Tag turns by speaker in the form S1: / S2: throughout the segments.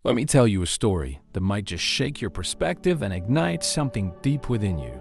S1: Let me tell you a story that might just shake your perspective and ignite something deep within you.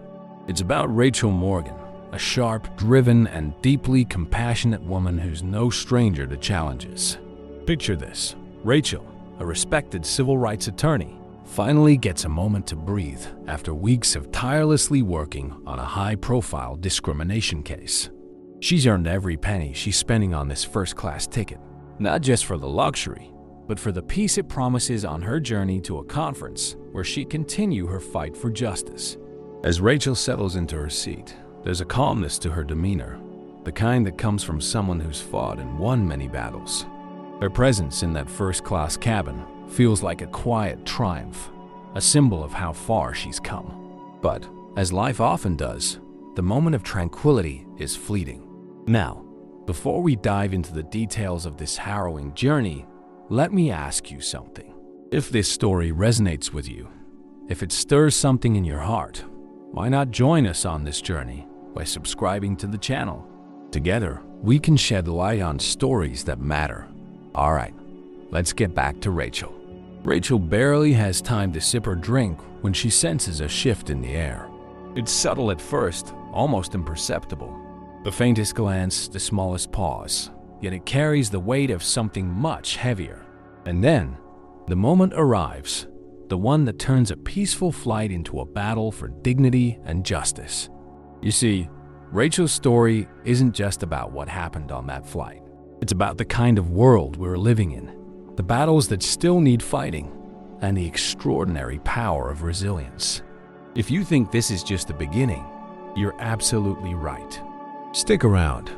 S1: It's about Rachel Morgan, a sharp, driven, and deeply compassionate woman who's no stranger to challenges. Picture this. Rachel, a respected civil rights attorney, finally gets a moment to breathe after weeks of tirelessly working on a high-profile discrimination case. She's earned every penny she's spending on this first-class ticket, not just for the luxury, but for the peace it promises on her journey to a conference where she continue her fight for justice. As Rachel settles into her seat, there's a calmness to her demeanor, the kind that comes from someone who's fought and won many battles. Her presence in that first-class cabin feels like a quiet triumph, a symbol of how far she's come. But, as life often does, the moment of tranquility is fleeting. Now, before we dive into the details of this harrowing journey, let me ask you something. If this story resonates with you, if it stirs something in your heart, why not join us on this journey by subscribing to the channel? Together, we can shed light on stories that matter. All right, let's get back to Rachel. Rachel barely has time to sip her drink when she senses a shift in the air. It's subtle at first, almost imperceptible. The faintest glance, the smallest pause, yet it carries the weight of something much heavier. And then, the moment arrives, the one that turns a peaceful flight into a battle for dignity and justice. You see, Rachel's story isn't just about what happened on that flight. It's about the kind of world we're living in, the battles that still need fighting, and the extraordinary power of resilience. If you think this is just the beginning, you're absolutely right. Stick around,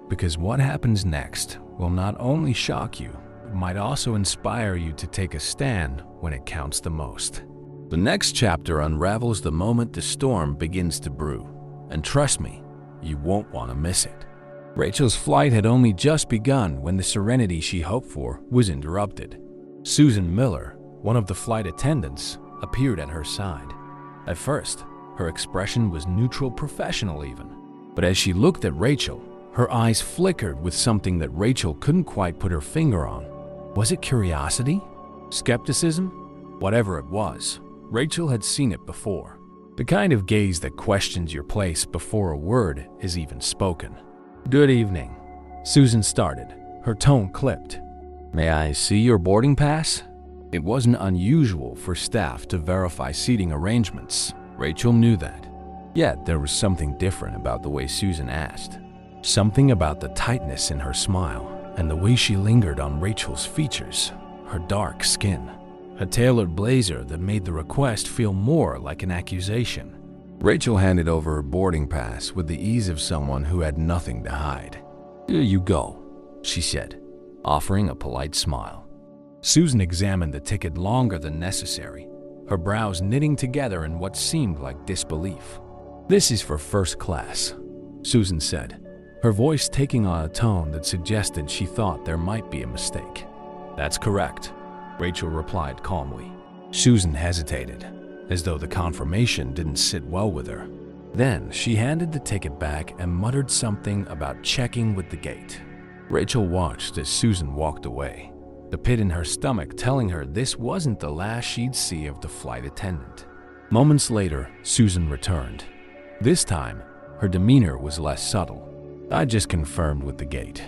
S1: because what happens next will not only shock you, but might also inspire you to take a stand when it counts the most. The next chapter unravels the moment the storm begins to brew, and trust me, you won't want to miss it. Rachel's flight had only just begun when the serenity she hoped for was interrupted. Susan Miller, one of the flight attendants, appeared at her side. At first, her expression was neutral, professional even. But as she looked at Rachel, her eyes flickered with something that Rachel couldn't quite put her finger on. Was it curiosity? Skepticism? Whatever it was, Rachel had seen it before. The kind of gaze that questions your place before a word is even spoken. "Good evening," Susan started, her tone clipped. "May I see your boarding pass?" It wasn't unusual for staff to verify seating arrangements. Rachel knew that. Yet there was something different about the way Susan asked. Something about the tightness in her smile and the way she lingered on Rachel's features, her dark skin, a tailored blazer that made the request feel more like an accusation. Rachel handed over her boarding pass with the ease of someone who had nothing to hide. "Here you go," she said, offering a polite smile. Susan examined the ticket longer than necessary, her brows knitting together in what seemed like disbelief. "This is for first class," Susan said, her voice taking on a tone that suggested she thought there might be a mistake. "That's correct," Rachel replied calmly. Susan hesitated, as though the confirmation didn't sit well with her. Then she handed the ticket back and muttered something about checking with the gate. Rachel watched as Susan walked away, the pit in her stomach telling her this wasn't the last she'd see of the flight attendant. Moments later, Susan returned. This time, her demeanor was less subtle. "I just confirmed with the gate.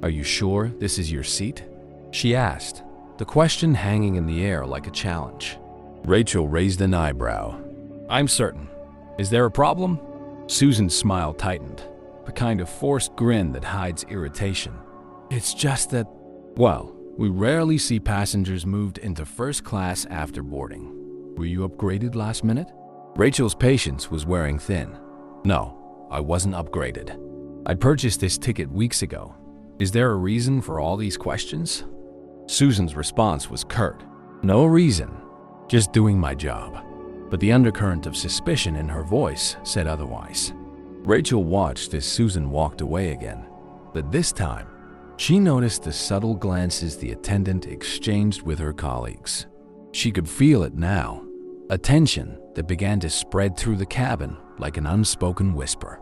S1: Are you sure this is your seat?" she asked, the question hanging in the air like a challenge. Rachel raised an eyebrow. "I'm certain. Is there a problem?" Susan's smile tightened, the kind of forced grin that hides irritation. "It's just that, well, we rarely see passengers moved into first class after boarding. Were you upgraded last minute?" Rachel's patience was wearing thin. "No, I wasn't upgraded. I purchased this ticket weeks ago. Is there a reason for all these questions?" Susan's response was curt. "No reason. Just doing my job." But the undercurrent of suspicion in her voice said otherwise. Rachel watched as Susan walked away again, but this time, she noticed the subtle glances the attendant exchanged with her colleagues. She could feel it now, a tension that began to spread through the cabin like an unspoken whisper.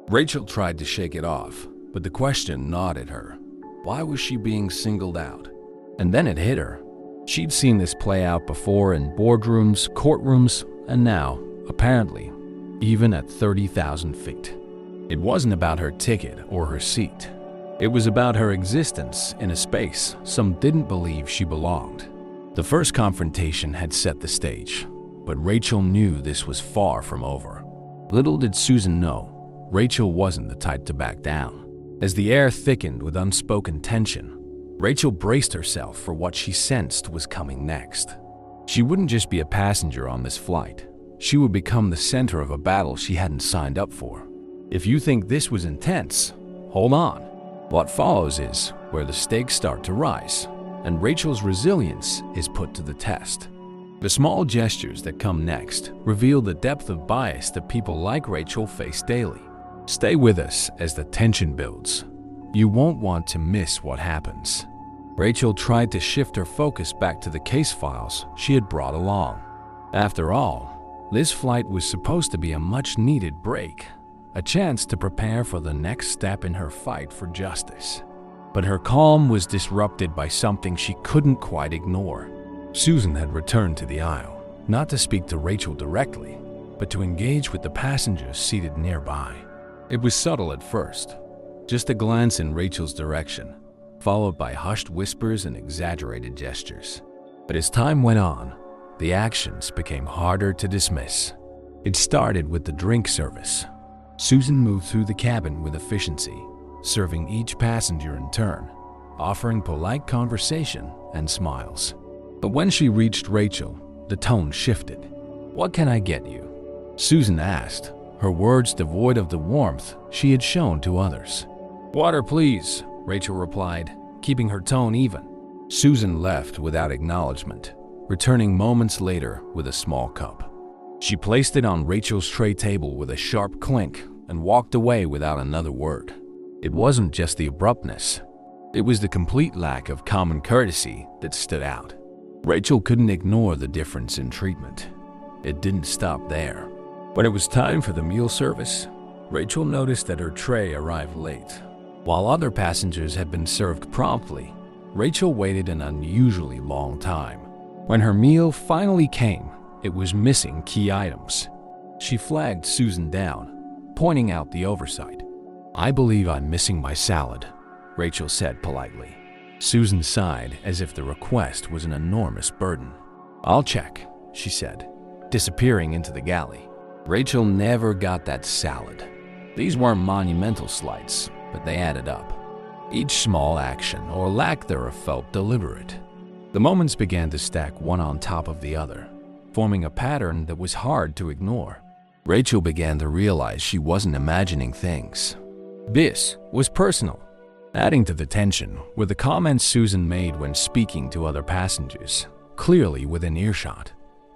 S1: Rachel tried to shake it off, but the question gnawed at her. Why was she being singled out? And then it hit her. She'd seen this play out before in boardrooms, courtrooms, and now, apparently, even at 30,000 feet. It wasn't about her ticket or her seat. It was about her existence in a space some didn't believe she belonged. The first confrontation had set the stage, but Rachel knew this was far from over. Little did Susan know, Rachel wasn't the type to back down. As the air thickened with unspoken tension, Rachel braced herself for what she sensed was coming next. She wouldn't just be a passenger on this flight. She would become the center of a battle she hadn't signed up for. If you think this was intense, hold on. What follows is where the stakes start to rise, and Rachel's resilience is put to the test. The small gestures that come next reveal the depth of bias that people like Rachel face daily. Stay with us as the tension builds. You won't want to miss what happens. Rachel tried to shift her focus back to the case files she had brought along. After all, this flight was supposed to be a much-needed break, a chance to prepare for the next step in her fight for justice. But her calm was disrupted by something she couldn't quite ignore. Susan had returned to the aisle, not to speak to Rachel directly, but to engage with the passengers seated nearby. It was subtle at first, just a glance in Rachel's direction, followed by hushed whispers and exaggerated gestures. But as time went on, the actions became harder to dismiss. It started with the drink service. Susan moved through the cabin with efficiency, serving each passenger in turn, offering polite conversation and smiles. But when she reached Rachel, the tone shifted. "What can I get you?" Susan asked, her words devoid of the warmth she had shown to others. "Water, please," Rachel replied, keeping her tone even. Susan left without acknowledgement, returning moments later with a small cup. She placed it on Rachel's tray table with a sharp clink and walked away without another word. It wasn't just the abruptness. It was the complete lack of common courtesy that stood out. Rachel couldn't ignore the difference in treatment. It didn't stop there. When it was time for the meal service, Rachel noticed that her tray arrived late. While other passengers had been served promptly, Rachel waited an unusually long time. When her meal finally came, it was missing key items. She flagged Susan down, pointing out the oversight. "I believe I'm missing my salad," Rachel said politely. Susan sighed as if the request was an enormous burden. "I'll check," she said, disappearing into the galley. Rachel never got that salad. These weren't monumental slights, but they added up. Each small action or lack thereof felt deliberate. The moments began to stack one on top of the other, forming a pattern that was hard to ignore. Rachel began to realize she wasn't imagining things. This was personal. Adding to the tension were the comments Susan made when speaking to other passengers, clearly within earshot.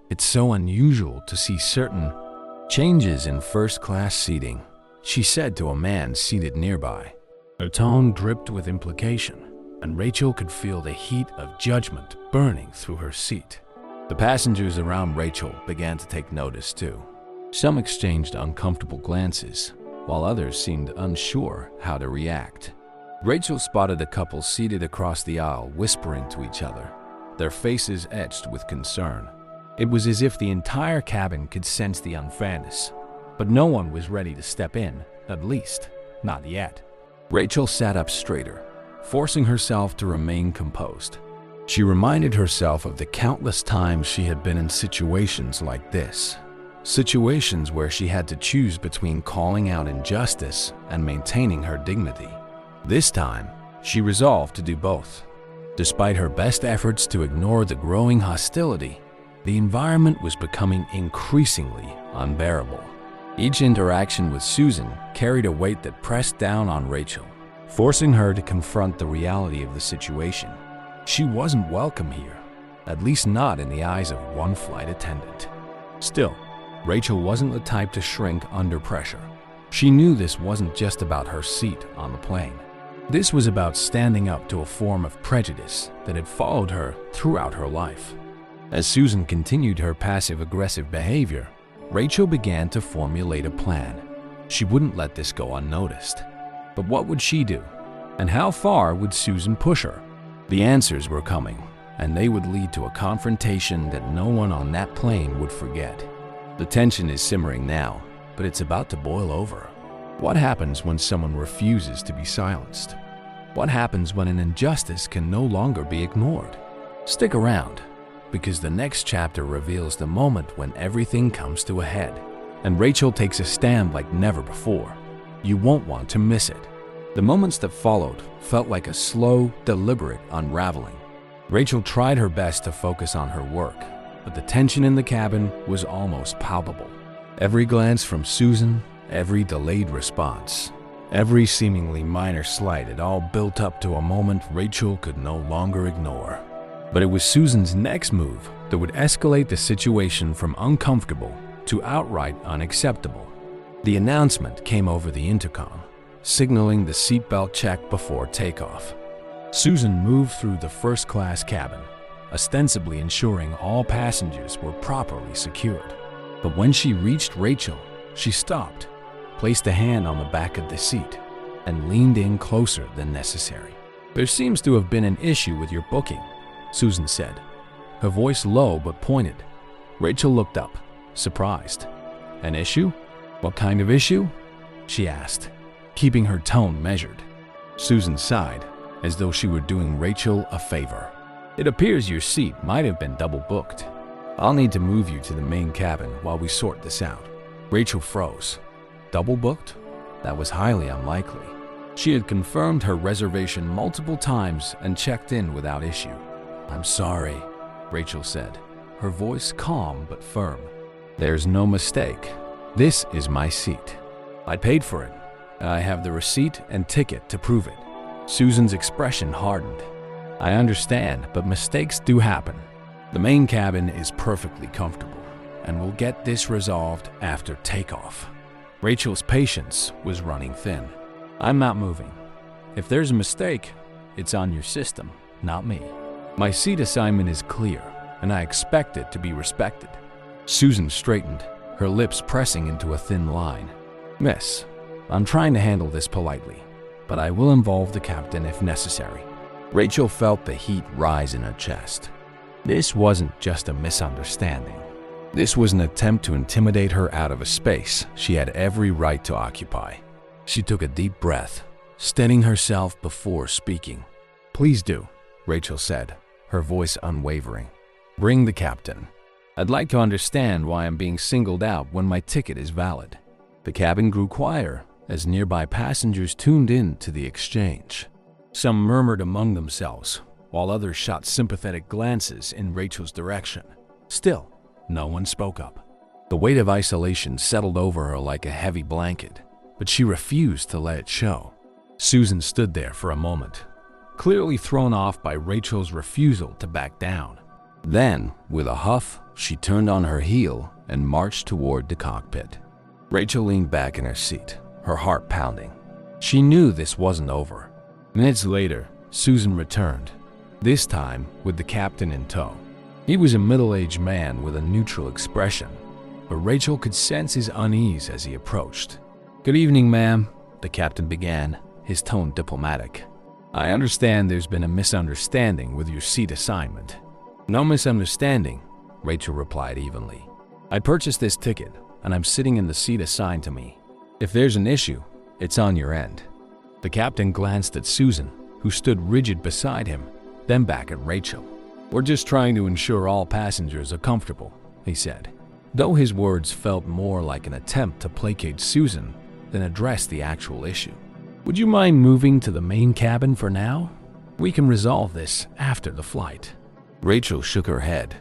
S1: "It's so unusual to see certain changes in first-class seating," she said to a man seated nearby. Her tone dripped with implication, and Rachel could feel the heat of judgment burning through her seat. The passengers around Rachel began to take notice too. Some exchanged uncomfortable glances, while others seemed unsure how to react. Rachel spotted a couple seated across the aisle whispering to each other, their faces etched with concern. It was as if the entire cabin could sense the unfairness, but no one was ready to step in, at least, not yet. Rachel sat up straighter, forcing herself to remain composed. She reminded herself of the countless times she had been in situations like this. Situations where she had to choose between calling out injustice and maintaining her dignity. This time, she resolved to do both. Despite her best efforts to ignore the growing hostility, the environment was becoming increasingly unbearable. Each interaction with Susan carried a weight that pressed down on Rachel, forcing her to confront the reality of the situation. She wasn't welcome here, at least not in the eyes of one flight attendant. Still, Rachel wasn't the type to shrink under pressure. She knew this wasn't just about her seat on the plane. This was about standing up to a form of prejudice that had followed her throughout her life. As Susan continued her passive-aggressive behavior, Rachel began to formulate a plan. She wouldn't let this go unnoticed. But what would she do? And how far would Susan push her? The answers were coming, and they would lead to a confrontation that no one on that plane would forget. The tension is simmering now, but it's about to boil over. What happens when someone refuses to be silenced? What happens when an injustice can no longer be ignored? Stick around, because the next chapter reveals the moment when everything comes to a head, and Rachel takes a stand like never before. You won't want to miss it. The moments that followed felt like a slow, deliberate unraveling. Rachel tried her best to focus on her work, but the tension in the cabin was almost palpable. Every glance from Susan, every delayed response, every seemingly minor slight, it all built up to a moment Rachel could no longer ignore. But it was Susan's next move that would escalate the situation from uncomfortable to outright unacceptable. The announcement came over the intercom, signaling the seatbelt check before takeoff. Susan moved through the first-class cabin, ostensibly ensuring all passengers were properly secured. But when she reached Rachel, she stopped, placed a hand on the back of the seat, and leaned in closer than necessary. "There seems to have been an issue with your booking," Susan said, her voice low but pointed. Rachel looked up, surprised. "An issue? What kind of issue?" she asked, keeping her tone measured. Susan sighed, as though she were doing Rachel a favor. "It appears your seat might have been double booked. I'll need to move you to the main cabin while we sort this out." Rachel froze. Double booked? That was highly unlikely. She had confirmed her reservation multiple times and checked in without issue. "I'm sorry," Rachel said, her voice calm but firm. "There's no mistake. This is my seat. I paid for it. I have the receipt and ticket to prove it." Susan's expression hardened. "I understand, but mistakes do happen. The main cabin is perfectly comfortable, and we'll get this resolved after takeoff." Rachel's patience was running thin. "I'm not moving. If there's a mistake, it's on your system, not me. My seat assignment is clear, and I expect it to be respected." Susan straightened, her lips pressing into a thin line. "Miss, I'm trying to handle this politely, but I will involve the captain if necessary." Rachel felt the heat rise in her chest. This wasn't just a misunderstanding. This was an attempt to intimidate her out of a space she had every right to occupy. She took a deep breath, steadying herself before speaking. "Please do," Rachel said, her voice unwavering. "Bring the captain. I'd like to understand why I'm being singled out when my ticket is valid." The cabin grew quieter as nearby passengers tuned in to the exchange. Some murmured among themselves, while others shot sympathetic glances in Rachel's direction. Still, no one spoke up. The weight of isolation settled over her like a heavy blanket, but she refused to let it show. Susan stood there for a moment, clearly thrown off by Rachel's refusal to back down. Then, with a huff, she turned on her heel and marched toward the cockpit. Rachel leaned back in her seat, her heart pounding. She knew this wasn't over. Minutes later, Susan returned, this time with the captain in tow. He was a middle-aged man with a neutral expression, but Rachel could sense his unease as he approached. "Good evening, ma'am," the captain began, his tone diplomatic. "I understand there's been a misunderstanding with your seat assignment." "No misunderstanding," Rachel replied evenly. "I purchased this ticket, and I'm sitting in the seat assigned to me. If there's an issue, it's on your end." The captain glanced at Susan, who stood rigid beside him, then back at Rachel. "We're just trying to ensure all passengers are comfortable," he said, though his words felt more like an attempt to placate Susan than address the actual issue. "Would you mind moving to the main cabin for now? We can resolve this after the flight." Rachel shook her head.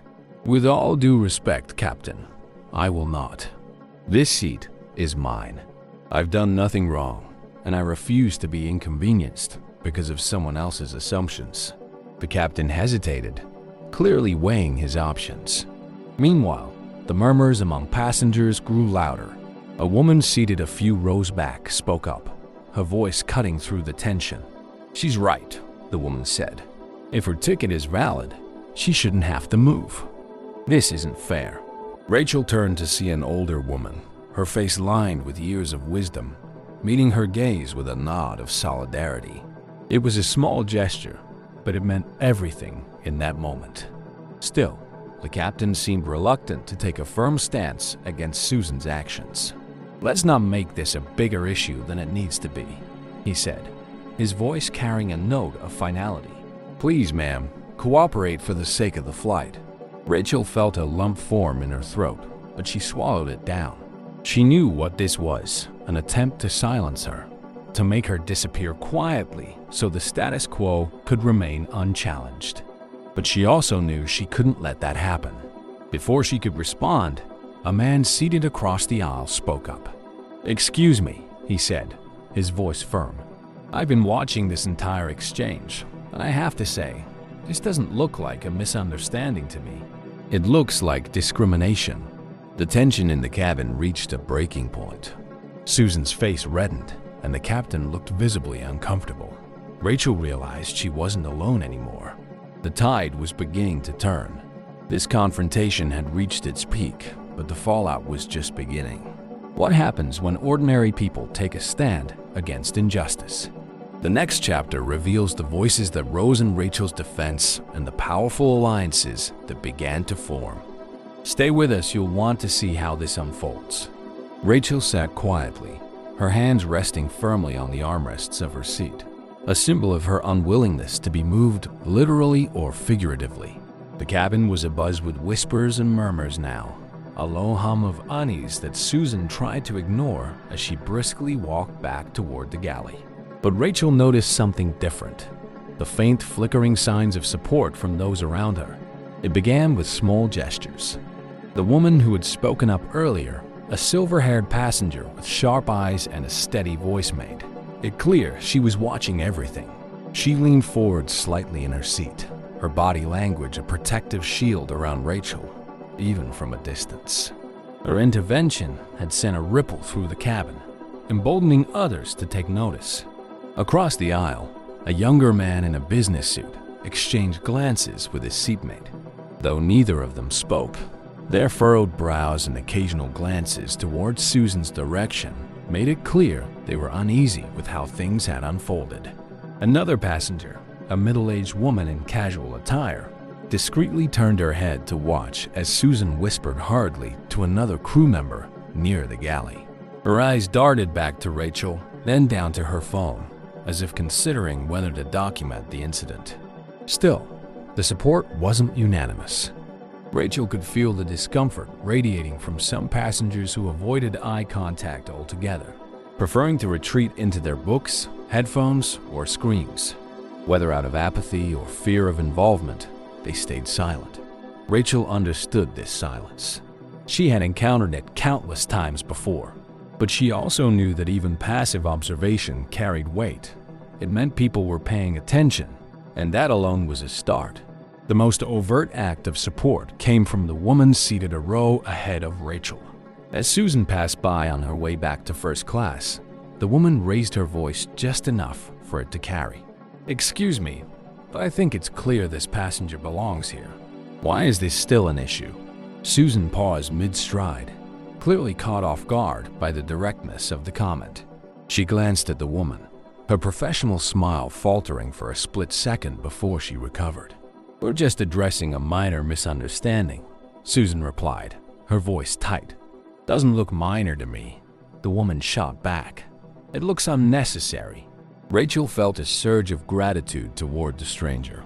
S1: "With all due respect, Captain, I will not. This seat is mine. I've done nothing wrong, and I refuse to be inconvenienced because of someone else's assumptions." The captain hesitated, clearly weighing his options. Meanwhile, the murmurs among passengers grew louder. A woman seated a few rows back spoke up, her voice cutting through the tension. "She's right," the woman said. "If her ticket is valid, she shouldn't have to move. This isn't fair." Rachel turned to see an older woman, her face lined with years of wisdom, meeting her gaze with a nod of solidarity. It was a small gesture, but it meant everything in that moment. Still, the captain seemed reluctant to take a firm stance against Susan's actions. "Let's not make this a bigger issue than it needs to be," he said, his voice carrying a note of finality. "Please, ma'am, cooperate for the sake of the flight." Rachel felt a lump form in her throat, but she swallowed it down. She knew what this was, an attempt to silence her, to make her disappear quietly so the status quo could remain unchallenged. But she also knew she couldn't let that happen. Before she could respond, a man seated across the aisle spoke up. "Excuse me," he said, his voice firm. "I've been watching this entire exchange, and I have to say, this doesn't look like a misunderstanding to me. It looks like discrimination." The tension in the cabin reached a breaking point. Susan's face reddened, and the captain looked visibly uncomfortable. Rachel realized she wasn't alone anymore. The tide was beginning to turn. This confrontation had reached its peak, but the fallout was just beginning. What happens when ordinary people take a stand against injustice? The next chapter reveals the voices that rose in Rachel's defense and the powerful alliances that began to form. Stay with us, you'll want to see how this unfolds. Rachel sat quietly, her hands resting firmly on the armrests of her seat, a symbol of her unwillingness to be moved literally or figuratively. The cabin was abuzz with whispers and murmurs now, a low hum of unease that Susan tried to ignore as she briskly walked back toward the galley. But Rachel noticed something different, the faint flickering signs of support from those around her. It began with small gestures. The woman who had spoken up earlier, a silver-haired passenger with sharp eyes and a steady voice, made it clear she was watching everything. She leaned forward slightly in her seat, her body language a protective shield around Rachel, even from a distance. Her intervention had sent a ripple through the cabin, emboldening others to take notice. Across the aisle, a younger man in a business suit exchanged glances with his seatmate. Though neither of them spoke, their furrowed brows and occasional glances towards Susan's direction made it clear they were uneasy with how things had unfolded. Another passenger, a middle-aged woman in casual attire, discreetly turned her head to watch as Susan whispered hurriedly to another crew member near the galley. Her eyes darted back to Rachel, then down to her phone, as if considering whether to document the incident. Still, the support wasn't unanimous. Rachel could feel the discomfort radiating from some passengers who avoided eye contact altogether, preferring to retreat into their books, headphones, or screens. Whether out of apathy or fear of involvement, they stayed silent. Rachel understood this silence. She had encountered it countless times before, but she also knew that even passive observation carried weight. It meant people were paying attention, and that alone was a start. The most overt act of support came from the woman seated a row ahead of Rachel. As Susan passed by on her way back to first class, the woman raised her voice just enough for it to carry. "Excuse me, but I think it's clear this passenger belongs here. Why is this still an issue?" Susan paused mid-stride, clearly caught off guard by the directness of the comment. She glanced at the woman, her professional smile faltering for a split second before she recovered. "We're just addressing a minor misunderstanding," Susan replied, her voice tight. "Doesn't look minor to me," the woman shot back. "It looks unnecessary." Rachel felt a surge of gratitude toward the stranger.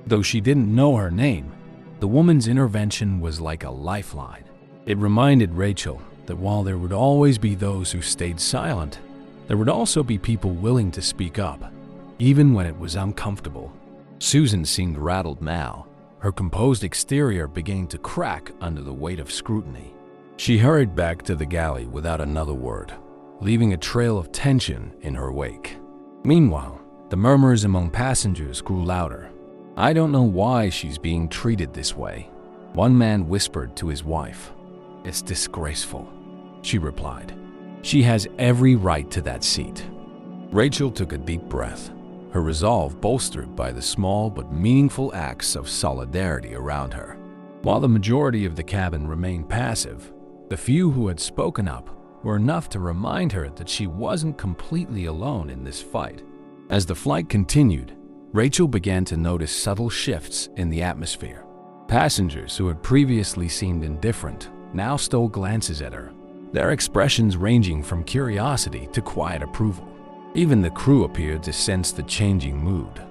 S1: Though she didn't know her name, the woman's intervention was like a lifeline. It reminded Rachel that while there would always be those who stayed silent, there would also be people willing to speak up, even when it was uncomfortable. Susan seemed rattled now, her composed exterior beginning to crack under the weight of scrutiny. She hurried back to the galley without another word, leaving a trail of tension in her wake. Meanwhile, the murmurs among passengers grew louder. "I don't know why she's being treated this way," one man whispered to his wife. "It's disgraceful," she replied. "She has every right to that seat." Rachel took a deep breath, her resolve bolstered by the small but meaningful acts of solidarity around her. While the majority of the cabin remained passive, the few who had spoken up were enough to remind her that she wasn't completely alone in this fight. As the flight continued, Rachel began to notice subtle shifts in the atmosphere. Passengers who had previously seemed indifferent now stole glances at her, their expressions ranging from curiosity to quiet approval. Even the crew appeared to sense the changing mood.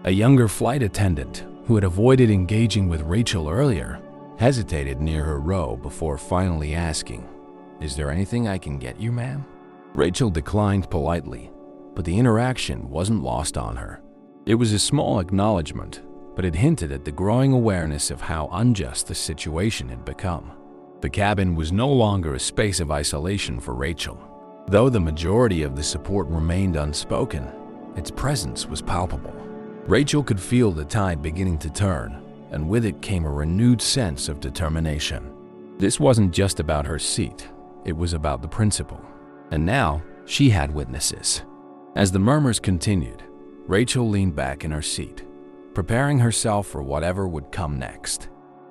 S1: A younger flight attendant, who had avoided engaging with Rachel earlier, hesitated near her row before finally asking, "Is there anything I can get you, ma'am?" Rachel declined politely, but the interaction wasn't lost on her. It was a small acknowledgement, but it hinted at the growing awareness of how unjust the situation had become. The cabin was no longer a space of isolation for Rachel. Though the majority of the support remained unspoken, its presence was palpable. Rachel could feel the tide beginning to turn, and with it came a renewed sense of determination. This wasn't just about her seat, it was about the principle. And now, she had witnesses. As the murmurs continued, Rachel leaned back in her seat, preparing herself for whatever would come next.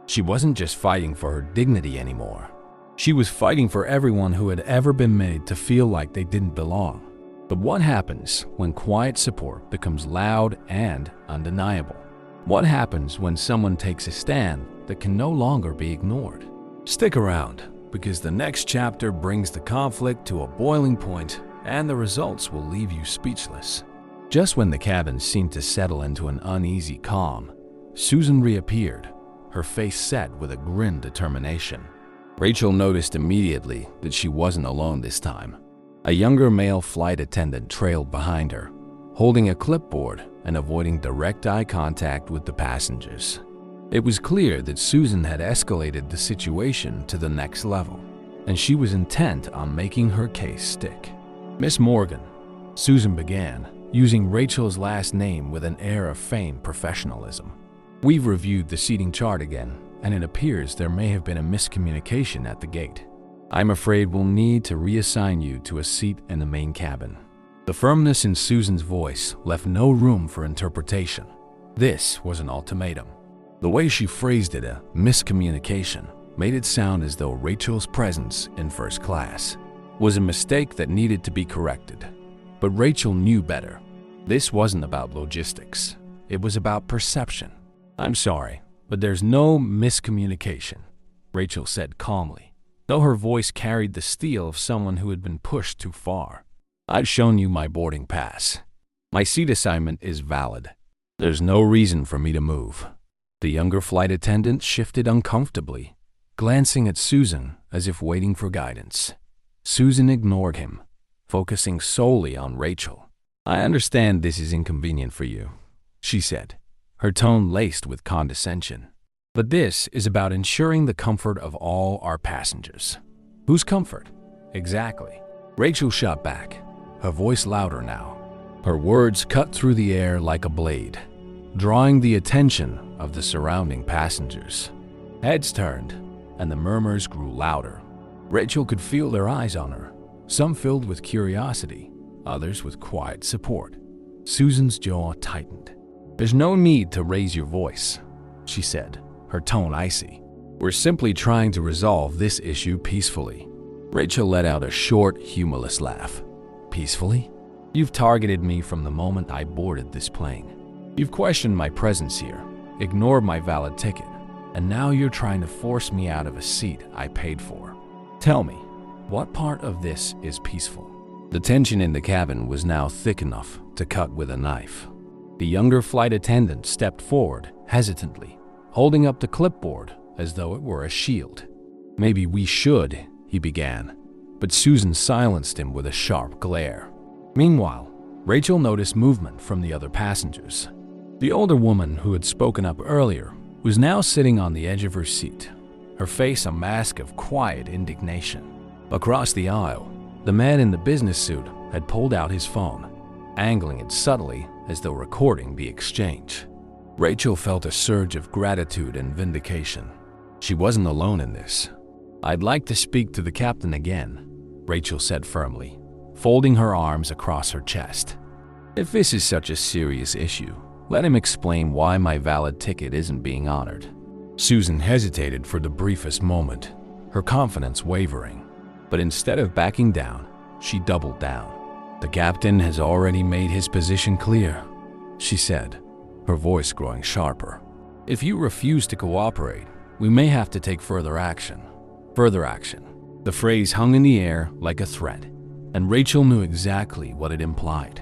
S1: She wasn't just fighting for her dignity anymore. She was fighting for everyone who had ever been made to feel like they didn't belong. But what happens when quiet support becomes loud and undeniable? What happens when someone takes a stand that can no longer be ignored? Stick around, because the next chapter brings the conflict to a boiling point and the results will leave you speechless. Just when the cabin seemed to settle into an uneasy calm, Susan reappeared, her face set with a grim determination. Rachel noticed immediately that she wasn't alone this time. A younger male flight attendant trailed behind her, holding a clipboard and avoiding direct eye contact with the passengers. It was clear that Susan had escalated the situation to the next level, and she was intent on making her case stick. "Miss Morgan," Susan began, using Rachel's last name with an air of feigned professionalism. "We've reviewed the seating chart again, and it appears there may have been a miscommunication at the gate. I'm afraid we'll need to reassign you to a seat in the main cabin." The firmness in Susan's voice left no room for interpretation. This was an ultimatum. The way she phrased it, a miscommunication, made it sound as though Rachel's presence in first class was a mistake that needed to be corrected. But Rachel knew better. This wasn't about logistics. It was about perception. "I'm sorry, but there's no miscommunication," Rachel said calmly, though her voice carried the steel of someone who had been pushed too far. "I've shown you my boarding pass. My seat assignment is valid. There's no reason for me to move." The younger flight attendant shifted uncomfortably, glancing at Susan as if waiting for guidance. Susan ignored him, focusing solely on Rachel. "I understand this is inconvenient for you," she said, her tone laced with condescension. "But this is about ensuring the comfort of all our passengers." "Whose comfort?" "Exactly." Rachel shot back, her voice louder now. Her words cut through the air like a blade, drawing the attention of the surrounding passengers. Heads turned, and the murmurs grew louder. Rachel could feel their eyes on her, some filled with curiosity, others with quiet support. Susan's jaw tightened. "There's no need to raise your voice," she said, her tone icy. "We're simply trying to resolve this issue peacefully." Rachel let out a short, humorless laugh. "Peacefully? You've targeted me from the moment I boarded this plane. You've questioned my presence here, ignored my valid ticket, and now you're trying to force me out of a seat I paid for. Tell me, what part of this is peaceful?" The tension in the cabin was now thick enough to cut with a knife. The younger flight attendant stepped forward hesitantly, holding up the clipboard as though it were a shield. "Maybe we should," he began, but Susan silenced him with a sharp glare. Meanwhile, Rachel noticed movement from the other passengers. The older woman who had spoken up earlier was now sitting on the edge of her seat, her face a mask of quiet indignation. Across the aisle, the man in the business suit had pulled out his phone, angling it subtly as though recording the exchange. Rachel felt a surge of gratitude and vindication. She wasn't alone in this. "I'd like to speak to the captain again," Rachel said firmly, folding her arms across her chest. "If this is such a serious issue, let him explain why my valid ticket isn't being honored." Susan hesitated for the briefest moment, her confidence wavering. But instead of backing down, she doubled down. "The captain has already made his position clear," she said, her voice growing sharper. "If you refuse to cooperate, we may have to take further action." Further action. The phrase hung in the air like a threat, and Rachel knew exactly what it implied.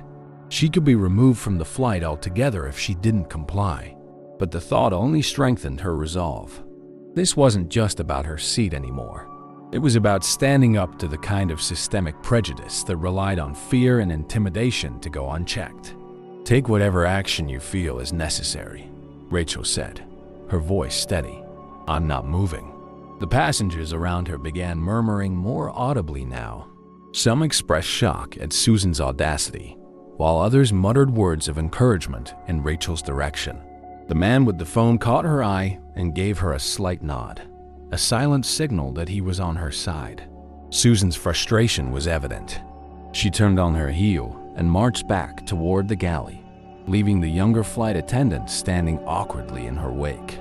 S1: She could be removed from the flight altogether if she didn't comply, but the thought only strengthened her resolve. This wasn't just about her seat anymore. It was about standing up to the kind of systemic prejudice that relied on fear and intimidation to go unchecked. "Take whatever action you feel is necessary," Rachel said, her voice steady. "I'm not moving." The passengers around her began murmuring more audibly now. Some expressed shock at Susan's audacity, while others muttered words of encouragement in Rachel's direction. The man with the phone caught her eye and gave her a slight nod, a silent signal that he was on her side. Susan's frustration was evident. She turned on her heel and marched back toward the galley, leaving the younger flight attendant standing awkwardly in her wake.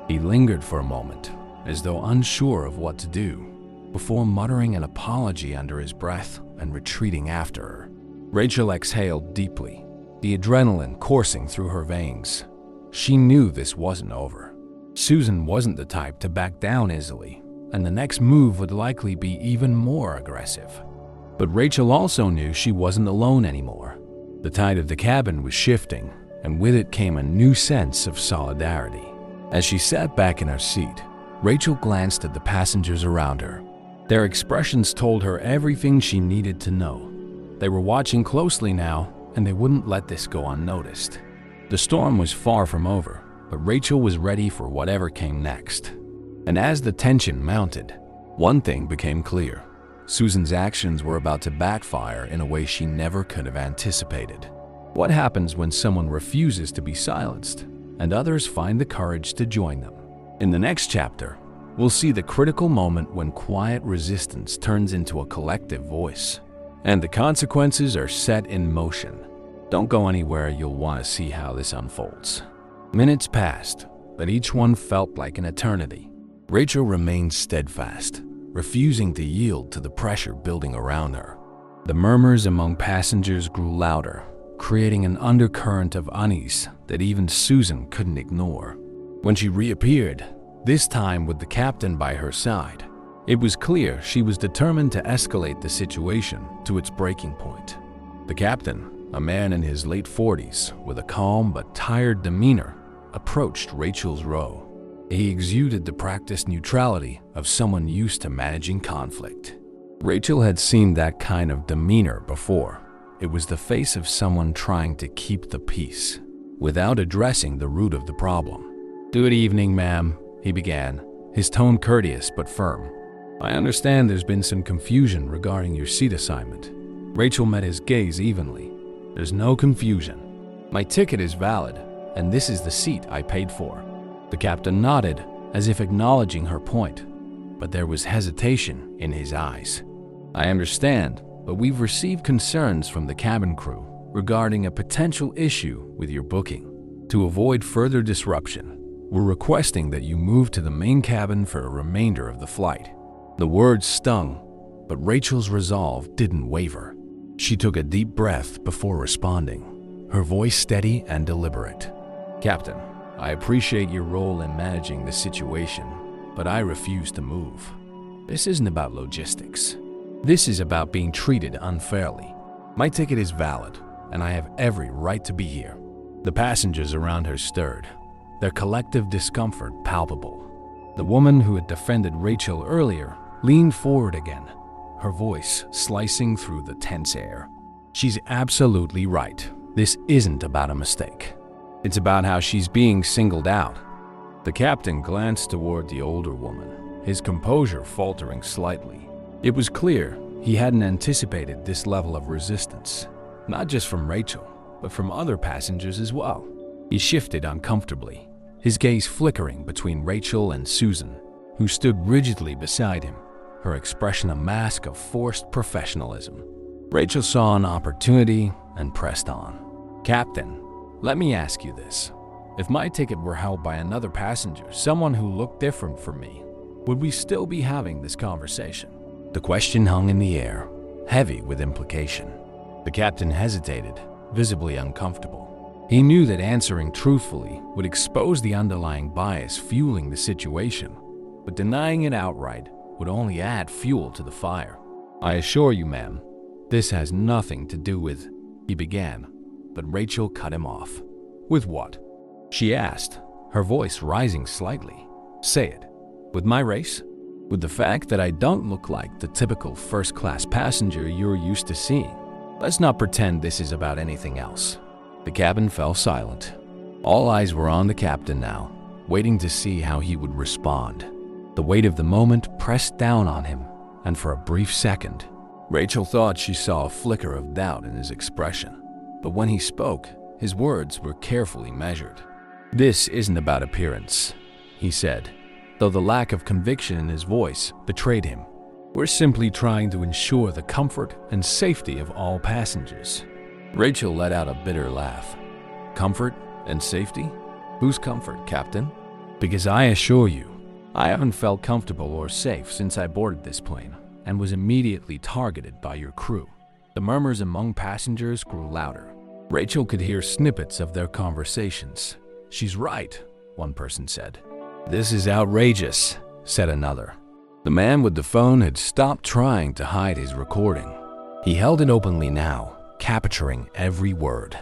S1: He lingered for a moment, as though unsure of what to do, before muttering an apology under his breath and retreating after her. Rachel exhaled deeply, the adrenaline coursing through her veins. She knew this wasn't over. Susan wasn't the type to back down easily, and the next move would likely be even more aggressive. But Rachel also knew she wasn't alone anymore. The tide of the cabin was shifting, and with it came a new sense of solidarity. As she sat back in her seat, Rachel glanced at the passengers around her. Their expressions told her everything she needed to know. They were watching closely now, and they wouldn't let this go unnoticed. The storm was far from over, but Rachel was ready for whatever came next. And as the tension mounted, one thing became clear. Susan's actions were about to backfire in a way she never could have anticipated. What happens when someone refuses to be silenced, and others find the courage to join them? In the next chapter, we'll see the critical moment when quiet resistance turns into a collective voice, and the consequences are set in motion. Don't go anywhere, you'll want to see how this unfolds. Minutes passed, but each one felt like an eternity. Rachel remained steadfast, refusing to yield to the pressure building around her. The murmurs among passengers grew louder, creating an undercurrent of unease that even Susan couldn't ignore. When she reappeared, this time with the captain by her side, it was clear she was determined to escalate the situation to its breaking point. The captain, a man in his late 40s with a calm but tired demeanor, approached Rachel's row. He exuded the practiced neutrality of someone used to managing conflict. Rachel had seen that kind of demeanor before. It was the face of someone trying to keep the peace, without addressing the root of the problem. "Good evening, ma'am," he began, his tone courteous but firm. "I understand there's been some confusion regarding your seat assignment." Rachel met his gaze evenly. "There's no confusion. My ticket is valid, and this is the seat I paid for." The captain nodded, as if acknowledging her point, but there was hesitation in his eyes. "I understand, but we've received concerns from the cabin crew regarding a potential issue with your booking. To avoid further disruption, we're requesting that you move to the main cabin for a remainder of the flight." The words stung, but Rachel's resolve didn't waver. She took a deep breath before responding, her voice steady and deliberate. "Captain, I appreciate your role in managing the situation, but I refuse to move. This isn't about logistics. This is about being treated unfairly. My ticket is valid, and I have every right to be here." The passengers around her stirred, their collective discomfort palpable. The woman who had defended Rachel earlier leaned forward again, her voice slicing through the tense air. "She's absolutely right. This isn't about a mistake. It's about how she's being singled out." The captain glanced toward the older woman, his composure faltering slightly. It was clear he hadn't anticipated this level of resistance, not just from Rachel, but from other passengers as well. He shifted uncomfortably, his gaze flickering between Rachel and Susan, who stood rigidly beside him, her expression a mask of forced professionalism. Rachel saw an opportunity and pressed on. "Captain, let me ask you this. If my ticket were held by another passenger, someone who looked different from me, would we still be having this conversation?" The question hung in the air, heavy with implication. The captain hesitated, visibly uncomfortable. He knew that answering truthfully would expose the underlying bias fueling the situation, but denying it outright would only add fuel to the fire. "I assure you, ma'am, this has nothing to do with," he began, but Rachel cut him off. "With what?" she asked, her voice rising slightly. "Say it. With my race? With the fact that I don't look like the typical first-class passenger you're used to seeing? Let's not pretend this is about anything else." The cabin fell silent. All eyes were on the captain now, waiting to see how he would respond. The weight of the moment pressed down on him, and for a brief second, Rachel thought she saw a flicker of doubt in his expression. But when he spoke, his words were carefully measured. "This isn't about appearance," he said, though the lack of conviction in his voice betrayed him. "We're simply trying to ensure the comfort and safety of all passengers." Rachel let out a bitter laugh. "Comfort and safety? Whose comfort, Captain? Because I assure you, I haven't felt comfortable or safe since I boarded this plane and was immediately targeted by your crew." The murmurs among passengers grew louder. Rachel could hear snippets of their conversations. "She's right," one person said. "This is outrageous," said another. The man with the phone had stopped trying to hide his recording. He held it openly now, capturing every word.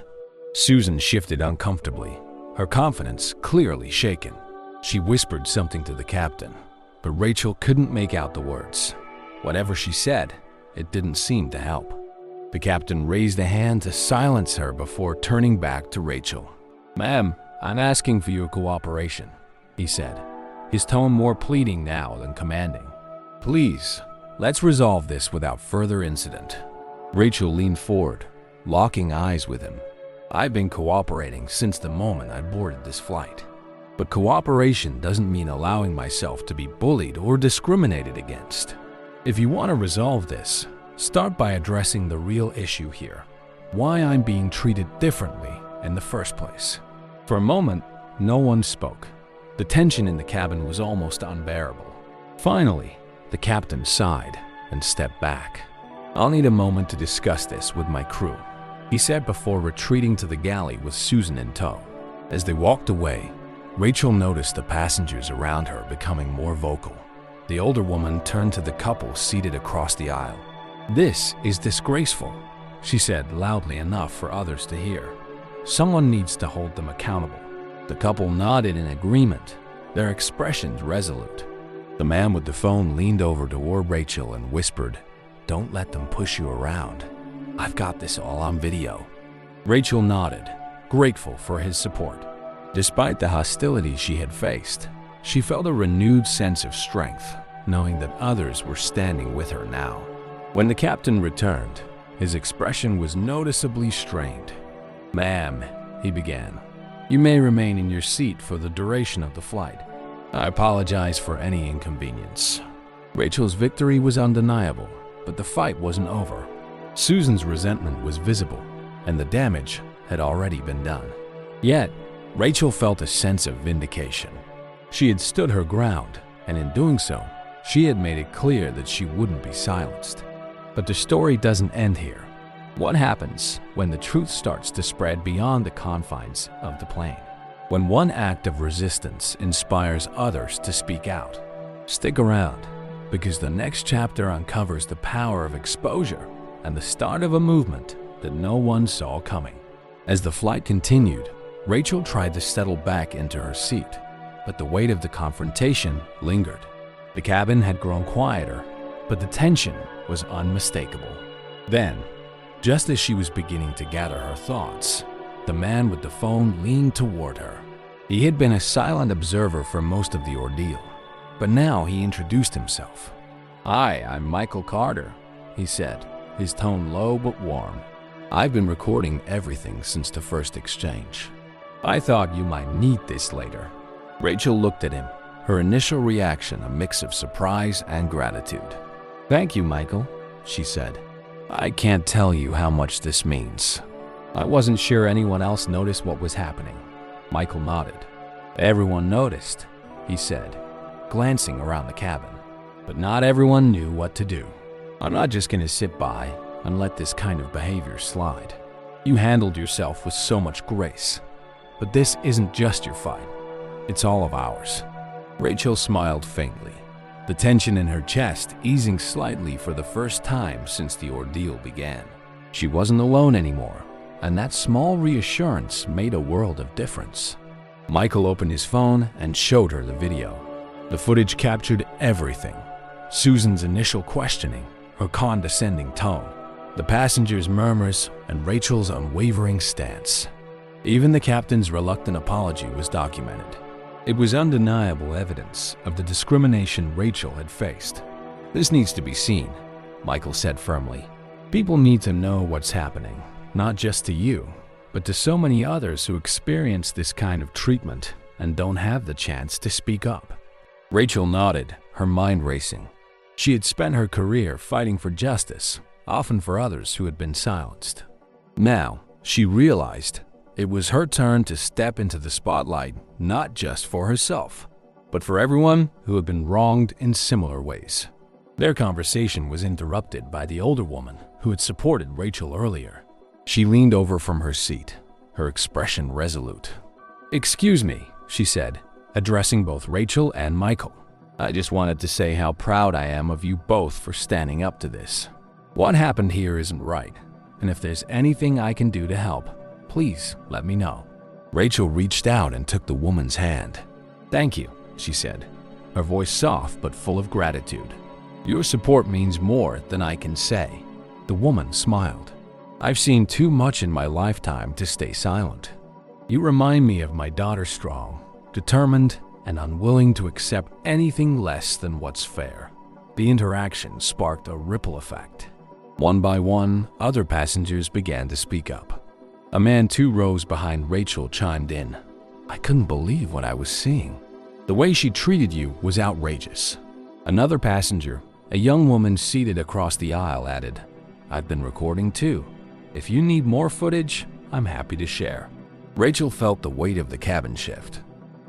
S1: Susan shifted uncomfortably, her confidence clearly shaken. She whispered something to the captain, but Rachel couldn't make out the words. Whatever she said, it didn't seem to help. The captain raised a hand to silence her before turning back to Rachel. "Ma'am, I'm asking for your cooperation," he said, his tone more pleading now than commanding. "Please, let's resolve this without further incident." Rachel leaned forward, locking eyes with him. "I've been cooperating since the moment I boarded this flight. But cooperation doesn't mean allowing myself to be bullied or discriminated against. If you want to resolve this, start by addressing the real issue here, why I'm being treated differently in the first place." For a moment, no one spoke. The tension in the cabin was almost unbearable. Finally, the captain sighed and stepped back. "I'll need a moment to discuss this with my crew," he said before retreating to the galley with Susan in tow. As they walked away, Rachel noticed the passengers around her becoming more vocal. The older woman turned to the couple seated across the aisle. "This is disgraceful," she said loudly enough for others to hear. "Someone needs to hold them accountable." The couple nodded in agreement, their expressions resolute. The man with the phone leaned over toward Rachel and whispered, "Don't let them push you around. I've got this all on video." Rachel nodded, grateful for his support. Despite the hostility she had faced, she felt a renewed sense of strength, knowing that others were standing with her now. When the captain returned, his expression was noticeably strained. "Ma'am," he began, "you may remain in your seat for the duration of the flight. I apologize for any inconvenience." Rachel's victory was undeniable, but the fight wasn't over. Susan's resentment was visible, and the damage had already been done. Yet, Rachel felt a sense of vindication. She had stood her ground, and in doing so, she had made it clear that she wouldn't be silenced. But the story doesn't end here. What happens when the truth starts to spread beyond the confines of the plane? When one act of resistance inspires others to speak out? Stick around, because the next chapter uncovers the power of exposure and the start of a movement that no one saw coming. As the flight continued, Rachel tried to settle back into her seat, but the weight of the confrontation lingered. The cabin had grown quieter, but the tension was unmistakable. Then, just as she was beginning to gather her thoughts, the man with the phone leaned toward her. He had been a silent observer for most of the ordeal, but now he introduced himself. "Hi, I'm Michael Carter," he said, his tone low but warm. "I've been recording everything since the first exchange. I thought you might need this later." Rachel looked at him, her initial reaction a mix of surprise and gratitude. "Thank you, Michael," she said. "I can't tell you how much this means." "I wasn't sure anyone else noticed what was happening." Michael nodded. "Everyone noticed," he said, glancing around the cabin. "But not everyone knew what to do. I'm not just going to sit by and let this kind of behavior slide." You handled yourself with so much grace. But this isn't just your fight. It's all of ours." Rachel smiled faintly, the tension in her chest easing slightly for the first time since the ordeal began. She wasn't alone anymore, and that small reassurance made a world of difference. Michael opened his phone and showed her the video. The footage captured everything: Susan's initial questioning, her condescending tone, the passengers' murmurs, and Rachel's unwavering stance. Even the captain's reluctant apology was documented. It was undeniable evidence of the discrimination Rachel had faced. "This needs to be seen," Michael said firmly. "People need to know what's happening, not just to you, but to so many others who experience this kind of treatment and don't have the chance to speak up." Rachel nodded, her mind racing. She had spent her career fighting for justice, often for others who had been silenced. Now, she realized it was her turn to step into the spotlight, not just for herself, but for everyone who had been wronged in similar ways. Their conversation was interrupted by the older woman who had supported Rachel earlier. She leaned over from her seat, her expression resolute. "Excuse me," she said, addressing both Rachel and Michael. "I just wanted to say how proud I am of you both for standing up to this. What happened here isn't right, and if there's anything I can do to help, please let me know." Rachel reached out and took the woman's hand. "Thank you," she said, her voice soft but full of gratitude. "Your support means more than I can say." The woman smiled. "I've seen too much in my lifetime to stay silent. You remind me of my daughter, strong, determined, and unwilling to accept anything less than what's fair." The interaction sparked a ripple effect. One by one, other passengers began to speak up. A man 2 rows behind Rachel chimed in. "I couldn't believe what I was seeing. The way she treated you was outrageous." Another passenger, a young woman seated across the aisle, added, "I've been recording too. If you need more footage, I'm happy to share." Rachel felt the weight of the cabin shift.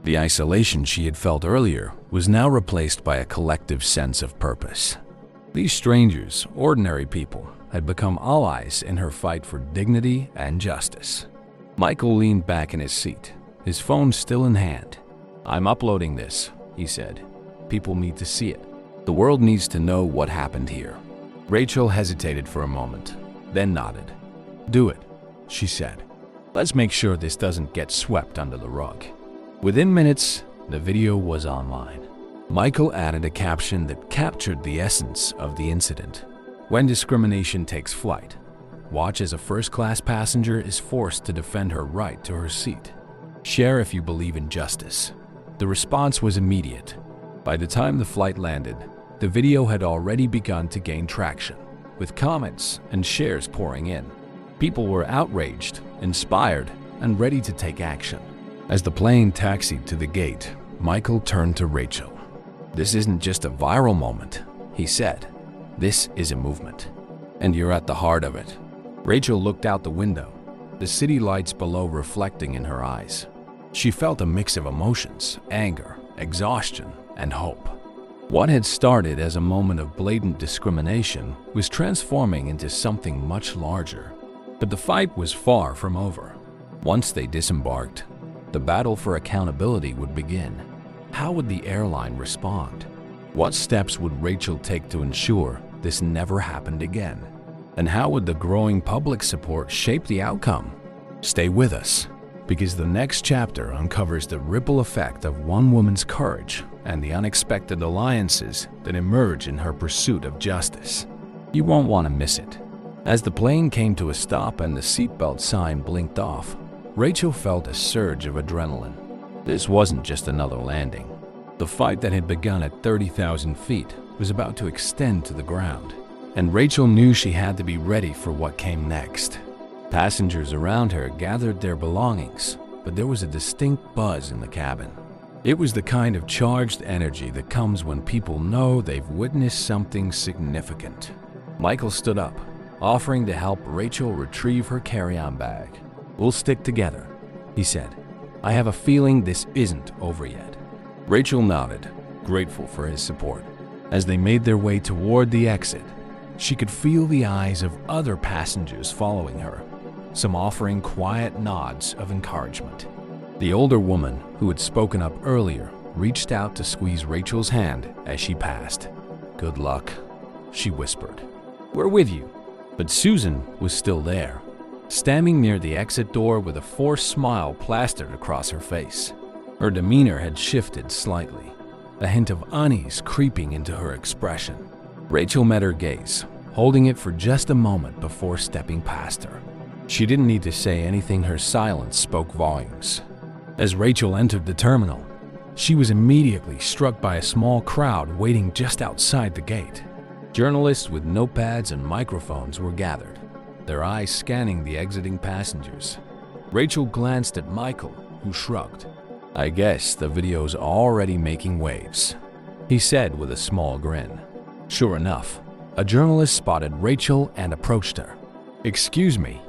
S1: The isolation she had felt earlier was now replaced by a collective sense of purpose. These strangers, ordinary people, had become allies in her fight for dignity and justice. Michael leaned back in his seat, his phone still in hand. "I'm uploading this," he said. "People need to see it. The world needs to know what happened here." Rachel hesitated for a moment, then nodded. "Do it," she said. "Let's make sure this doesn't get swept under the rug." Within minutes, the video was online. Michael added a caption that captured the essence of the incident. "When discrimination takes flight, watch as a first-class passenger is forced to defend her right to her seat. Share if you believe in justice." The response was immediate. By the time the flight landed, the video had already begun to gain traction, with comments and shares pouring in. People were outraged, inspired, and ready to take action. As the plane taxied to the gate, Michael turned to Rachel. "This isn't just a viral moment," he said. "This is a movement, and you're at the heart of it." Rachel looked out the window, the city lights below reflecting in her eyes. She felt a mix of emotions: anger, exhaustion, and hope. What had started as a moment of blatant discrimination was transforming into something much larger. But the fight was far from over. Once they disembarked, the battle for accountability would begin. How would the airline respond? What steps would Rachel take to ensure this never happened again? And how would the growing public support shape the outcome? Stay with us, because the next chapter uncovers the ripple effect of one woman's courage and the unexpected alliances that emerge in her pursuit of justice. You won't want to miss it. As the plane came to a stop and the seatbelt sign blinked off, Rachel felt a surge of adrenaline. This wasn't just another landing. The fight that had begun at 30,000 feet was about to extend to the ground, and Rachel knew she had to be ready for what came next. Passengers around her gathered their belongings, but there was a distinct buzz in the cabin. It was the kind of charged energy that comes when people know they've witnessed something significant. Michael stood up, offering to help Rachel retrieve her carry-on bag. "We'll stick together," he said. "I have a feeling this isn't over yet." Rachel nodded, grateful for his support. As they made their way toward the exit, she could feel the eyes of other passengers following her. some offering quiet nods of encouragement. The older woman, who had spoken up earlier, reached out to squeeze Rachel's hand as she passed. "Good luck," she whispered. "We're with you." But Susan was still there, standing near the exit door with a forced smile plastered across her face. Her demeanor had shifted slightly, a hint of unease creeping into her expression. Rachel met her gaze, holding it for just a moment before stepping past her. She didn't need to say anything, her silence spoke volumes. As Rachel entered the terminal, she was immediately struck by a small crowd waiting just outside the gate. Journalists with notepads and microphones were gathered, their eyes scanning the exiting passengers. Rachel glanced at Michael, who shrugged. "I guess the video's already making waves," he said with a small grin. Sure enough, a journalist spotted Rachel and approached her. "Excuse me,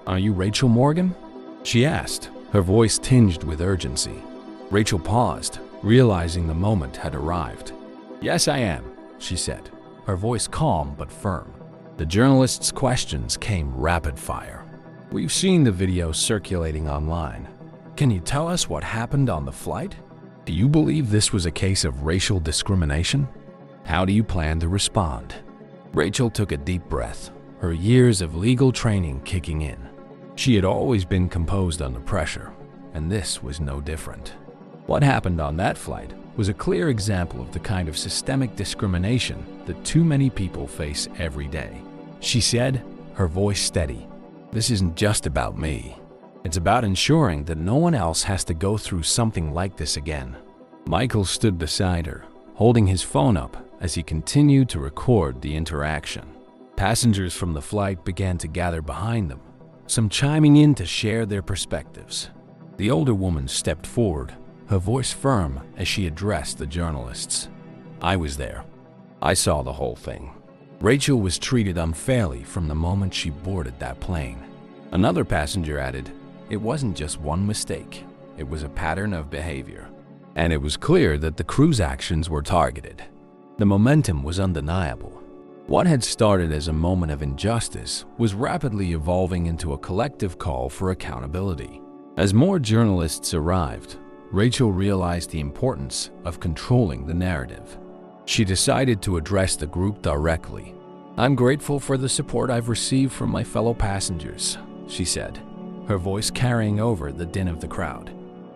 S1: are you Rachel Morgan?" she asked, her voice tinged with urgency. Rachel paused, realizing the moment had arrived. "Yes, I am," she said, her voice calm but firm. The journalist's questions came rapid fire. "We've seen the video circulating online. Can you tell us what happened on the flight? Do you believe this was a case of racial discrimination? How do you plan to respond?" Rachel took a deep breath, her years of legal training kicking in. She had always been composed under pressure, and this was no different. What happened on that flight was a clear example of the kind of systemic discrimination that too many people face every day. She said, her voice steady, "This isn't just about me. It's about ensuring that no one else has to go through something like this again." Michael stood beside her, holding his phone up as he continued to record the interaction. Passengers from the flight began to gather behind them, some chiming in to share their perspectives. The older woman stepped forward, her voice firm as she addressed the journalists. "I was there. I saw the whole thing. Rachel was treated unfairly from the moment she boarded that plane." Another passenger added, "It wasn't just one mistake. It was a pattern of behavior. And it was clear that the crew's actions were targeted." The momentum was undeniable. What had started as a moment of injustice was rapidly evolving into a collective call for accountability. As more journalists arrived, Rachel realized the importance of controlling the narrative. She decided to address the group directly. "I'm grateful for the support I've received from my fellow passengers," she said, her voice carrying over the din of the crowd.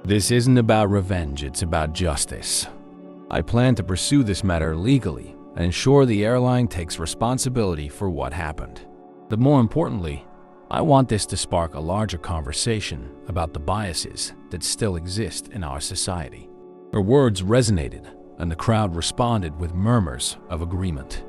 S1: "This isn't about revenge, it's about justice. I plan to pursue this matter legally and ensure the airline takes responsibility for what happened. But more importantly, I want this to spark a larger conversation about the biases that still exist in our society." Her words resonated, and the crowd responded with murmurs of agreement.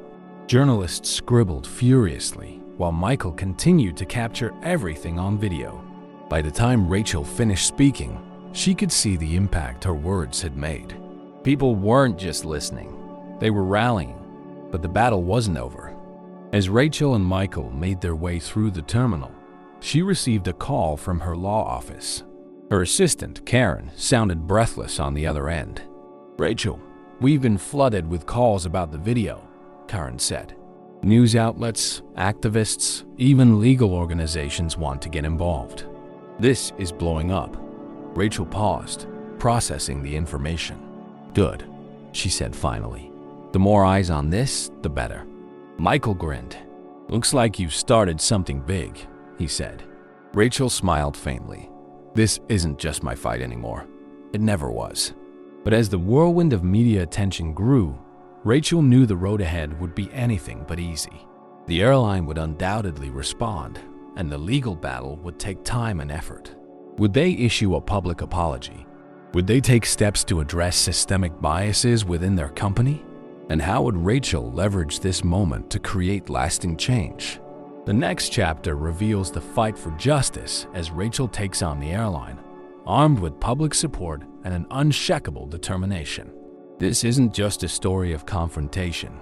S1: Journalists scribbled furiously, while Michael continued to capture everything on video. By the time Rachel finished speaking, she could see the impact her words had made. People weren't just listening, they were rallying, but the battle wasn't over. As Rachel and Michael made their way through the terminal, she received a call from her law office. Her assistant, Karen, sounded breathless on the other end. "Rachel, we've been flooded with calls about the video," Karen said. "News outlets, activists, even legal organizations want to get involved. This is blowing up." Rachel paused, processing the information. "Good," she said finally. "The more eyes on this, the better." Michael grinned. "Looks like you've started something big," he said. Rachel smiled faintly. "This isn't just my fight anymore. It never was." But as the whirlwind of media attention grew, Rachel knew the road ahead would be anything but easy. The airline would undoubtedly respond, and the legal battle would take time and effort. Would they issue a public apology? Would they take steps to address systemic biases within their company? And how would Rachel leverage this moment to create lasting change? The next chapter reveals the fight for justice as Rachel takes on the airline, armed with public support and an unshakable determination. This isn't just a story of confrontation,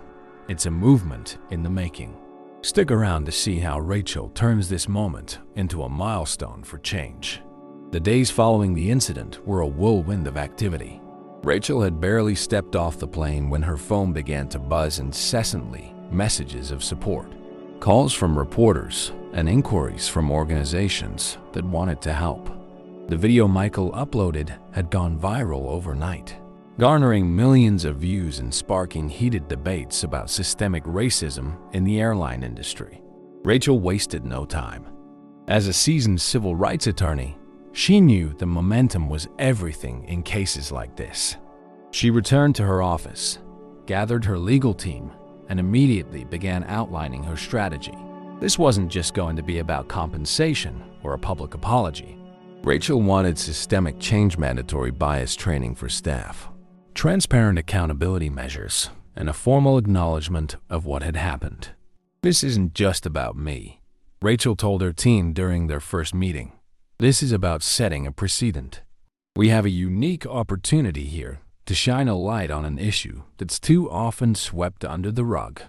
S1: it's a movement in the making. Stick around to see how Rachel turns this moment into a milestone for change. The days following the incident were a whirlwind of activity. Rachel had barely stepped off the plane when her phone began to buzz incessantly, messages of support. calls from reporters, and inquiries from organizations that wanted to help. The video Michael uploaded had gone viral overnight, garnering millions of views and sparking heated debates about systemic racism in the airline industry. Rachel wasted no time. As a seasoned civil rights attorney, she knew the momentum was everything in cases like this. She returned to her office, gathered her legal team, and immediately began outlining her strategy. This wasn't just going to be about compensation or a public apology. Rachel wanted systemic change, mandatory bias training for staff, transparent accountability measures, and a formal acknowledgement of what had happened. "This isn't just about me," Rachel told her team during their first meeting. "This is about setting a precedent. We have a unique opportunity here to shine a light on an issue that's too often swept under the rug."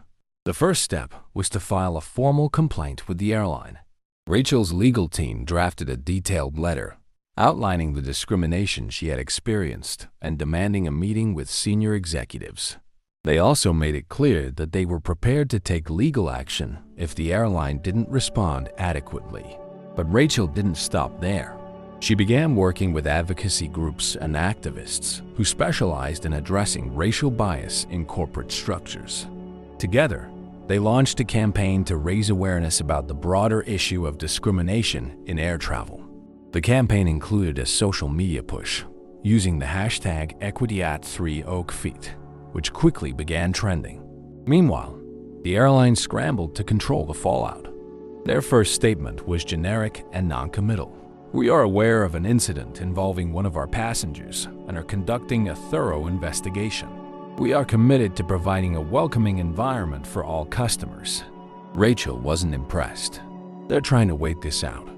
S1: The first step was to file a formal complaint with the airline. Rachel's legal team drafted a detailed letter outlining the discrimination she had experienced and demanding a meeting with senior executives. They also made it clear that they were prepared to take legal action if the airline didn't respond adequately. But Rachel didn't stop there. She began working with advocacy groups and activists who specialized in addressing racial bias in corporate structures. Together, they launched a campaign to raise awareness about the broader issue of discrimination in air travel. The campaign included a social media push using the hashtag #EquityAt3OakFeet, which quickly began trending. Meanwhile, the airline scrambled to control the fallout. Their first statement was generic and non-committal. "We are aware of an incident involving one of our passengers and are conducting a thorough investigation. We are committed to providing a welcoming environment for all customers." Rachel wasn't impressed. "They're trying to wait this out,"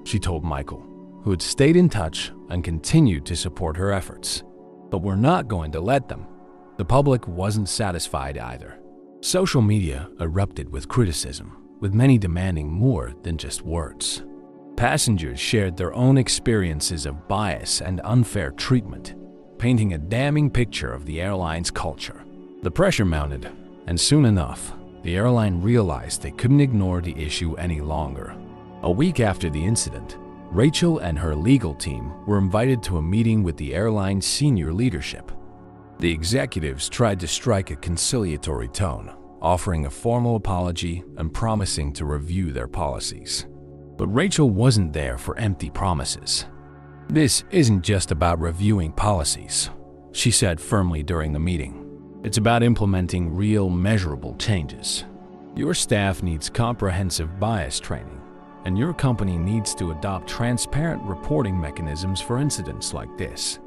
S1: she told Michael, who had stayed in touch and continued to support her efforts. "But we're not going to let them." The public wasn't satisfied either. Social media erupted with criticism, with many demanding more than just words. Passengers shared their own experiences of bias and unfair treatment, painting a damning picture of the airline's culture. The pressure mounted, and soon enough, the airline realized they couldn't ignore the issue any longer. A week after the incident, Rachel and her legal team were invited to a meeting with the airline's senior leadership. The executives tried to strike a conciliatory tone, offering a formal apology and promising to review their policies. But Rachel wasn't there for empty promises. "This isn't just about reviewing policies," she said firmly during the meeting. "It's about implementing real, measurable changes. Your staff needs comprehensive bias training, and your company needs to adopt transparent reporting mechanisms for incidents like this.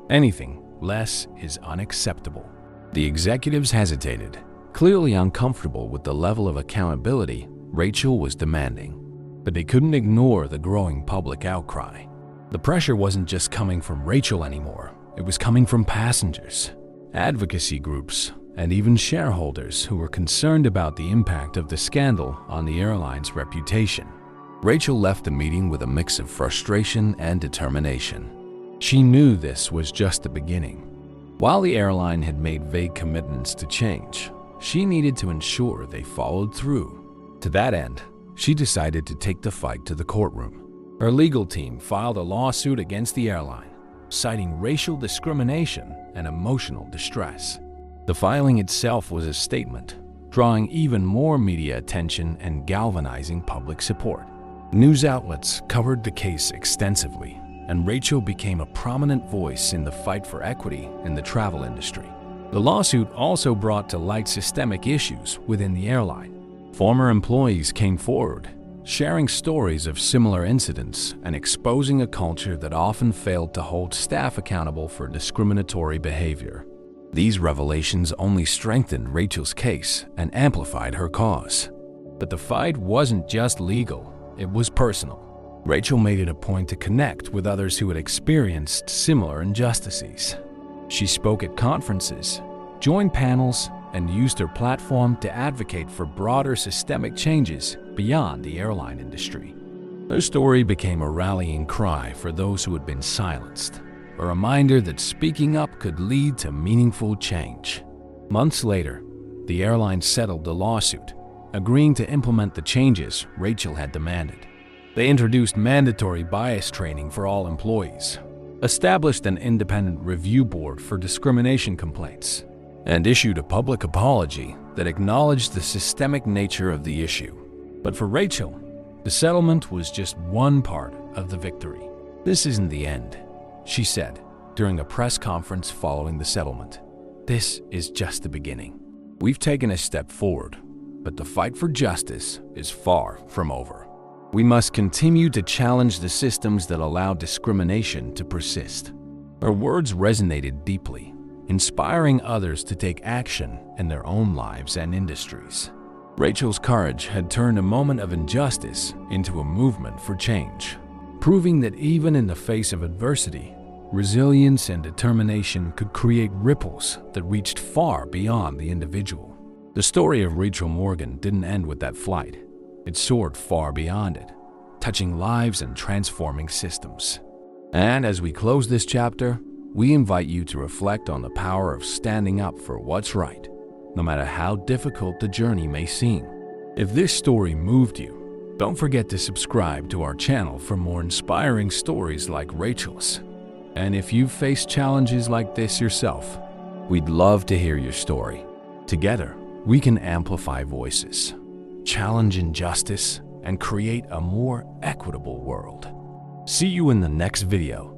S1: Anything less is unacceptable." The executives hesitated, clearly uncomfortable with the level of accountability Rachel was demanding. But they couldn't ignore the growing public outcry. The pressure wasn't just coming from Rachel anymore, it was coming from passengers, advocacy groups, and even shareholders who were concerned about the impact of the scandal on the airline's reputation. Rachel left the meeting with a mix of frustration and determination. She knew this was just the beginning. While the airline had made vague commitments to change, she needed to ensure they followed through. To that end, she decided to take the fight to the courtroom. Her legal team filed a lawsuit against the airline, citing racial discrimination and emotional distress. The filing itself was a statement, drawing even more media attention and galvanizing public support. News outlets covered the case extensively, and Rachel became a prominent voice in the fight for equity in the travel industry. The lawsuit also brought to light systemic issues within the airline. Former employees came forward, sharing stories of similar incidents and exposing a culture that often failed to hold staff accountable for discriminatory behavior. These revelations only strengthened Rachel's case and amplified her cause. But the fight wasn't just legal, it was personal. Rachel made it a point to connect with others who had experienced similar injustices. She spoke at conferences, joined panels, and used her platform to advocate for broader systemic changes beyond the airline industry. Her story became a rallying cry for those who had been silenced, a reminder that speaking up could lead to meaningful change. Months later, the airline settled the lawsuit, agreeing to implement the changes Rachel had demanded. They introduced mandatory bias training for all employees, established an independent review board for discrimination complaints, and issued a public apology that acknowledged the systemic nature of the issue. But for Rachel, the settlement was just one part of the victory. "This isn't the end," she said during a press conference following the settlement. "This is just the beginning. We've taken a step forward, but the fight for justice is far from over. We must continue to challenge the systems that allow discrimination to persist." Her words resonated deeply, inspiring others to take action in their own lives and industries. Rachel's courage had turned a moment of injustice into a movement for change, proving that even in the face of adversity, resilience and determination could create ripples that reached far beyond the individual. The story of Rachel Morgan didn't end with that flight. It soared far beyond it, touching lives and transforming systems. And as we close this chapter, we invite you to reflect on the power of standing up for what's right, no matter how difficult the journey may seem. If this story moved you, don't forget to subscribe to our channel for more inspiring stories like Rachel's. And if you've faced challenges like this yourself, we'd love to hear your story. Together, we can amplify voices, challenge injustice, and create a more equitable world. See you in the next video.